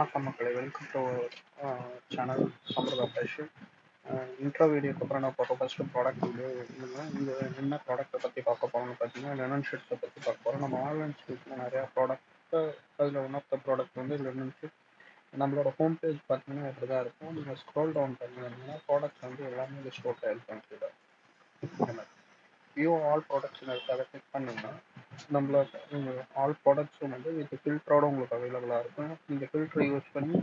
வணக்கம் மக்களே, welcome to channel Sampradha fashion. Intro வீடியோக்கு அப்புறம் நான் பார்க்க ஃபஸ்ட்டு ப்ராடக்ட் வீடியோ இல்லைங்க. இந்த என்ன ப்ராடக்ட்டை பற்றி பார்க்க போகிறோம்னு பார்த்தீங்கன்னா, லெனன் ஷீட்ஸை பற்றி பார்க்க போகிறோம். நம்ம ஆன்லைன் ஸ்டோர்ஸில் நிறையா ப்ராடக்ட்டு, அதில் ஒன் ஆஃப் த ப்ராடக்ட் வந்து லெனன் ஷீட். நம்மளோட ஹோம் பேஜ் பார்த்தீங்கன்னா இப்படி தான் இருக்கும். நீங்கள் ஸ்க்ரோல் டவுன் பண்ணிங்கன்னா ப்ராடக்ட்ஸ் வந்து எல்லாமே இந்த ஸ்டோரில் இருக்கும். இந்த மாதிரி வியூ ஆல் ப்ராடக்ட்ஸ்னு இருக்குது, அதை கிளிக் பண்ணிங்கன்னா நம்மளோட ஆல் ப்ராடக்ட்ஸும் வந்து வித் ஃபில்டரோட உங்களுக்கு அவைலபிளாக இருக்கும். நீங்கள் ஃபில்டர் யூஸ் பண்ணி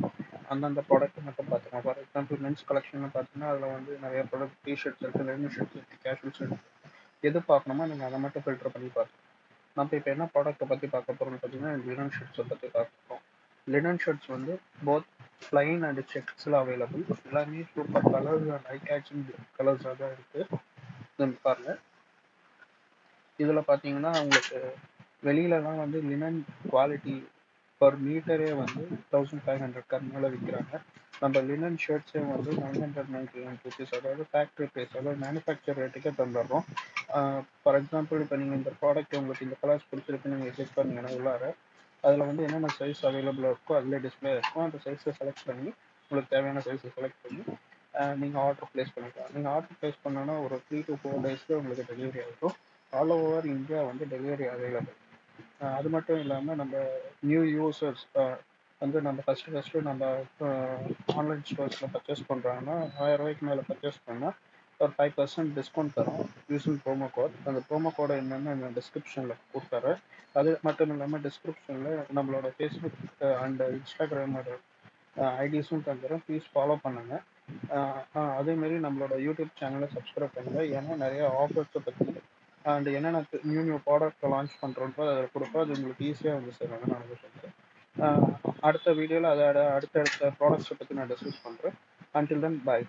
அந்தந்த ப்ராடக்ட் மட்டும் பார்த்துக்கலாம். ஃபார் எக்ஸாம்பிள் மென்ஸ் கலெக்ஷன் பார்த்தீங்கன்னா அதில் வந்து நிறைய ப்ராடக்ட் டிஷர்ட்ஸ் இருக்குது, லெனின் ஷர்ட்ஸ் இருக்குது, கேஷுவல்ஸ் இருக்குது. எது பார்க்கணுமோ நீங்கள் அதை மட்டும் ஃபில்டர் பண்ணி பார்த்துக்கலாம். நம்ம இப்போ என்ன ப்ராடக்ட்டை பற்றி பார்க்க போகிறோம்னு பார்த்தீங்கன்னா லினன் ஷர்ட்ஸை பற்றி பார்க்க போகிறோம். லினன் ஷர்ட்ஸ் வந்து போத் ப்ளைன் அண்ட் செக்ஸில் அவைலபிள். எல்லாமே super colours and eye catching கலர்ஸாக தான் இருக்குது. பாருங்கள், இதில் பார்த்தீங்கன்னா உங்களுக்கு வெளியிலலாம் வந்து லினன் குவாலிட்டி பர் மீட்டரே வந்து 1500 மேலே விற்கிறாங்க. நம்ம லினன் ஷர்ட்ஸே வந்து 999 ருபீஸ், அதாவது ஃபேக்ட்ரி ப்ரைஸ், அதாவது மேனுஃபேக்சர் ரேட்டுக்கே தந்துடுறோம். ஃபார் எக்ஸாம்பிள் இப்போ நீங்கள் இந்த ப்ராடக்ட் உங்களுக்கு இந்த கலர்ஸ் பிடிச்சிருக்குன்னு நீங்கள் செக் பண்ணீங்கன்னா உள்ளார அதில் வந்து என்னென்ன சைஸ் அவைலபிளாக இருக்கோ அதிலே டிஸ்பிளே இருக்கும். அந்த சைஸை செலக்ட் பண்ணி உங்களுக்கு தேவையான சைஸை செலக்ட் பண்ணி நீங்கள் ஆர்டர் ப்ளேஸ் பண்ணிக்கலாம். நீங்கள் ஆர்டர் ப்ளேஸ் பண்ணோன்னா ஒரு 3 to 4 டேஸில் உங்களுக்கு டெலிவரி ஆகிடும். ஆல் ஓவர் இந்தியா வந்து டெலிவரி அவைலபிள். அது மட்டும் இல்லாமல் நம்ம நியூ யூசர்ஸ் வந்து நம்ம ஃபஸ்ட்டு நம்ம ஆன்லைன் ஸ்டோர்ஸில் பர்ச்சேஸ் பண்ணுறாங்கன்னா 1000 ரூபாய்க்கு மேலே பர்ச்சேஸ் பண்ணால் ஒரு 5% டிஸ்கவுண்ட் தரோம் யூஸிங் ப்ரோமோ கோட். அந்த ப்ரோமோ கோடை என்னென்னு நான் டிஸ்கிரிப்ஷனில் கொடுத்துறேன். அது மட்டும் இல்லாமல் டிஸ்கிரிப்ஷனில் நம்மளோட ஃபேஸ்புக் அண்ட் இன்ஸ்டாகிராமோட ஐடிஸும் தந்துடுறேன். ப்ளீஸ் ஃபாலோ பண்ணுங்கள். அதேமாரி நம்மளோட யூடியூப் சேனலை சப்ஸ்கிரைப் பண்ணுங்கள். ஏன்னா நிறைய ஆஃபர்ஸை பற்றி அண்ட் என்னென்ன நியூ ப்ராடக்ட் லான்ச் பண்ணுறோன்றோ அதில் கொடுப்போம். அது உங்களுக்கு ஈஸியாக வந்து சேருங்க. நான் வந்து சொல்கிறேன். அடுத்த வீடியோவில் அடுத்தடுத்த ப்ராடக்ட்ஸை பற்றி நான் டிஸ்கஸ் பண்ணுறேன். அன்டில் தென் பாய்.